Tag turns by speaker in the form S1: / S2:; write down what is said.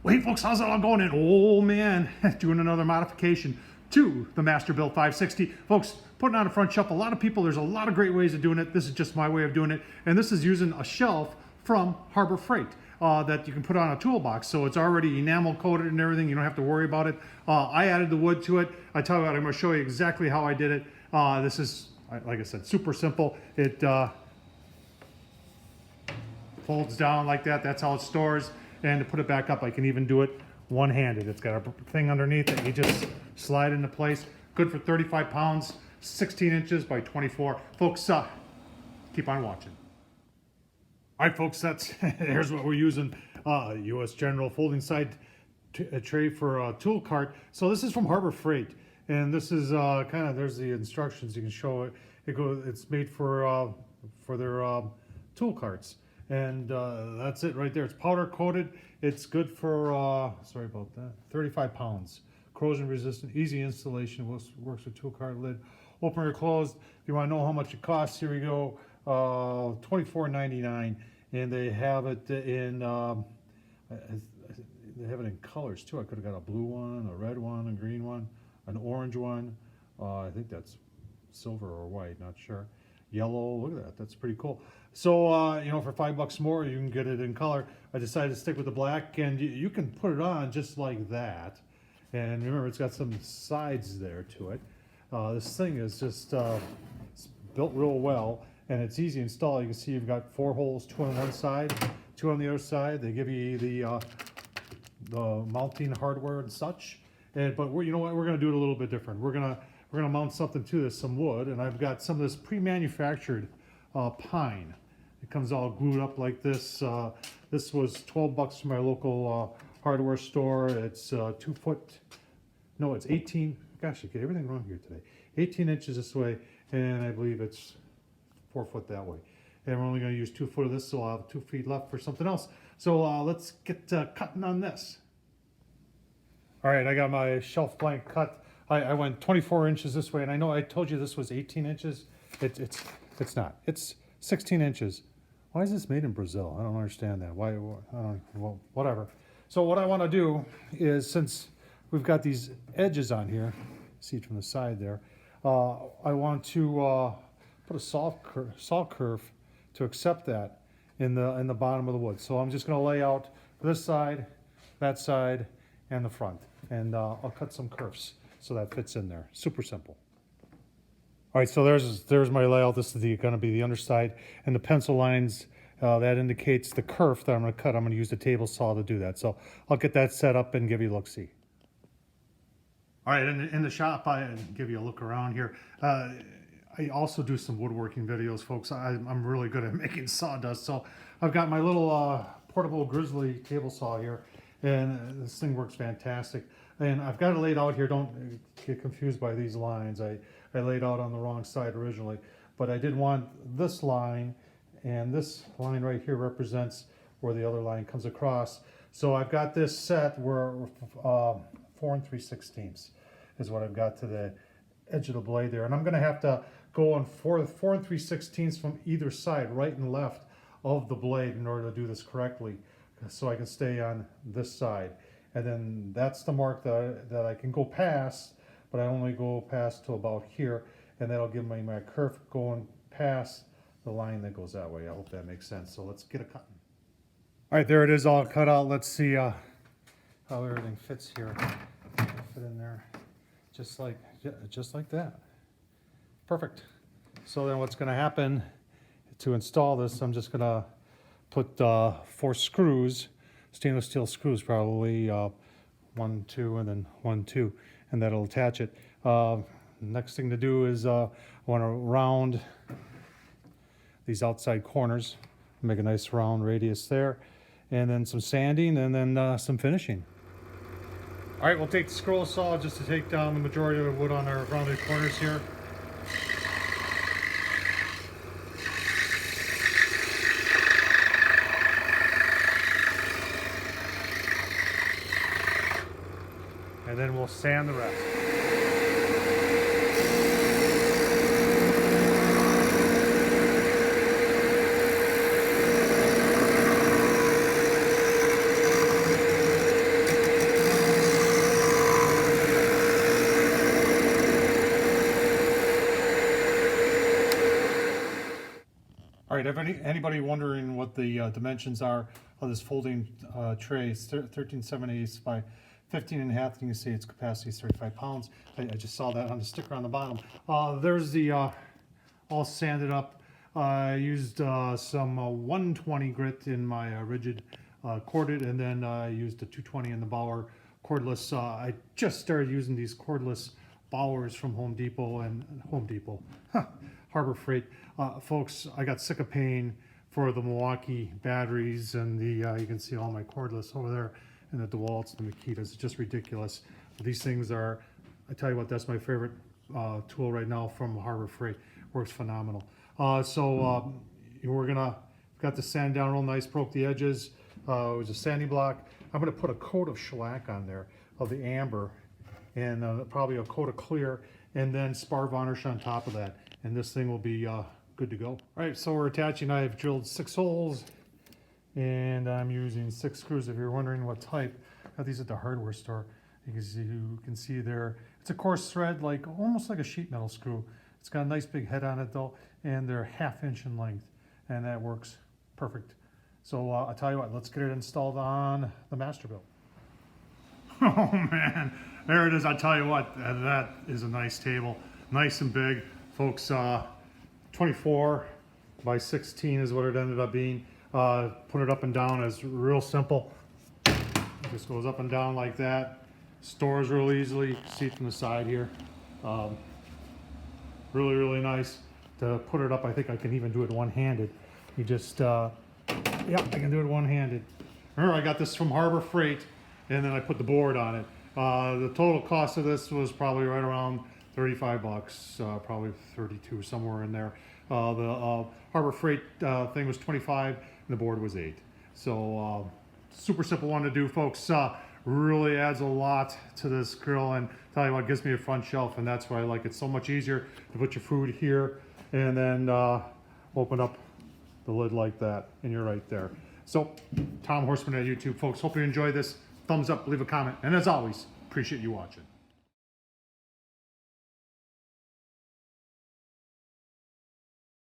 S1: Well, hey folks, how's it all going? And oh man, doing another modification to the Masterbuilt 560. Folks, putting on a front shelf, a lot of people, there's a lot of great ways of doing it. This is just my way of doing it. And this is using a shelf from Harbor Freight that you can put on a toolbox. So it's already enamel coated and everything. You don't have to worry about it. I added the wood to it. I tell you what, I'm gonna show you exactly how I did it. This is, like I said, super simple. It folds down like that. That's how it stores. And to put it back up, I can even do it one-handed. It's got a thing underneath that you just slide into place. Good for 35 pounds, 16 inches by 24. Folks, keep on watching. All right, folks, here's what we're using. U.S. General folding side tray for a tool cart. So this is from Harbor Freight. And this is there's the instructions. You can show it. It's made for their tool carts. And that's it right there. It's powder coated. It's good for, sorry about that, 35 pounds. Corrosion resistant, easy installation, works with tool cart lid. Open or closed. If you want to know how much it costs, here we go, $24.99. And they have it in, they have it in colors too. I could have got a blue one, a red one, a green one, an orange one. I think that's silver or white, not sure. Yellow, look at that, that's pretty cool. So, you know, for $5 more, you can get it in color. I decided to stick with the black, and you can put it on just like that. And remember, it's got some sides there to it. This thing is just it's built real well, and it's easy to install. You can see you've got 4 holes, 2 on one side, 2 on the other side. They give you the mounting hardware and such. But you know what, we're gonna do it a little bit different. We're gonna mount something to this, some wood, and I've got some of this pre-manufactured pine. It comes all glued up like this. This was $12 from my local hardware store. It's 2 foot, no, it's 18, gosh, I get everything wrong here today. 18 inches this way, and I believe it's 4 foot that way. And we're only gonna use 2 foot of this, so I'll have 2 feet left for something else. So let's get cutting on this. All right, I got my shelf blank cut. I went 24 inches this way, and I know I told you this was 18 inches. It's not. It's 16 inches. Why is this made in Brazil? I don't understand that. Why? I don't. Well, whatever. So what I want to do is, since we've got these edges on here, see it from the side there, I want to put a saw curve to accept that in the bottom of the wood. So I'm just going to lay out this side, that side, and the front, and I'll cut some curves so that fits in there. Super simple. All right, so there's my layout. This is going to be the underside, and the pencil lines, that indicates the kerf that I'm going to cut. I'm going to use the table saw to do that. So I'll get that set up and give you a look-see. All right, in the shop, I give you a look around here. I also do some woodworking videos, folks. I'm really good at making sawdust. So I've got my little portable Grizzly table saw here, and this thing works fantastic. And I've got it laid out here. Don't get confused by these lines. I laid out on the wrong side originally, but I did want this line, and this line right here represents where the other line comes across. So I've got this set where 4 3/16 is what I've got to the edge of the blade there. And I'm gonna have to go on 4 3/16 from either side, right and left of the blade, in order to do this correctly, so I can stay on this side. And then that's the mark that I can go past, but I only go past to about here, and that'll give me my kerf going past the line that goes that way. I hope that makes sense. So let's get it cutting. All right, there it is, all cut out. Let's see how everything fits here. Fit in there, just like that. Perfect. So then what's going to happen to install this? I'm just going to put 4 screws. Stainless steel screws, probably 1, 2, and then 1, 2, and that'll attach it. Next thing to do is I want to round these outside corners, make a nice round radius there, and then some sanding, and then some finishing. All right, we'll take the scroll saw just to take down the majority of the wood on our rounded corners here. And then we'll sand the rest. if anybody wondering what the dimensions are of this folding tray, it's 13.7/8 by 15.5. And you can see its capacity is 35 pounds. I just saw that on the sticker on the bottom. There's the all sanded up. I used some 120 grit in my rigid corded, and then I used a 220 in the Bauer cordless. I just started using these cordless Bauers from Home Depot Harbor Freight. Folks, I got sick of paying for the Milwaukee batteries and the you can see all my cordless over there, and the DeWalt's, the Makitas. It's just ridiculous. These things are, I tell you what, that's my favorite tool right now from Harbor Freight. Works phenomenal. We're gonna, got the sand down real nice, broke the edges. It was a sanding block. I'm gonna put a coat of shellac on there, of the amber, and probably a coat of clear, and then spar varnish on top of that. And this thing will be good to go. All right, so we're attaching. I've drilled 6 holes, and I'm using 6 screws. If you're wondering what type, I got these at the hardware store. You can see there, it's a coarse thread, like almost like a sheet metal screw. It's got a nice big head on it though, and they're 1/2 inch in length, and that works perfect. So I'll tell you what, let's get it installed on the Masterbuilt. Oh man, there it is. I'll tell you what, that is a nice table, nice and big. Folks, 24 by 16 is what it ended up being. Put it up and down is real simple. It just goes up and down like that. Stores real easily. You can see it from the side here. Really, really nice to put it up. I think I can even do it one-handed. You just, yeah, I can do it one-handed. Remember, I got this from Harbor Freight, and then I put the board on it. The total cost of this was probably right around 35 bucks, probably 32, somewhere in there. The Harbor Freight thing was 25, and the board was 8. So super simple one to do, folks. Really adds a lot to this grill, and tell you what, gives me a front shelf, and that's why I like it. So much easier to put your food here, and then open up the lid like that, and you're right there. So, Tom Horseman at YouTube, folks. Hope you enjoy this. Thumbs up, leave a comment, and as always, appreciate you watching.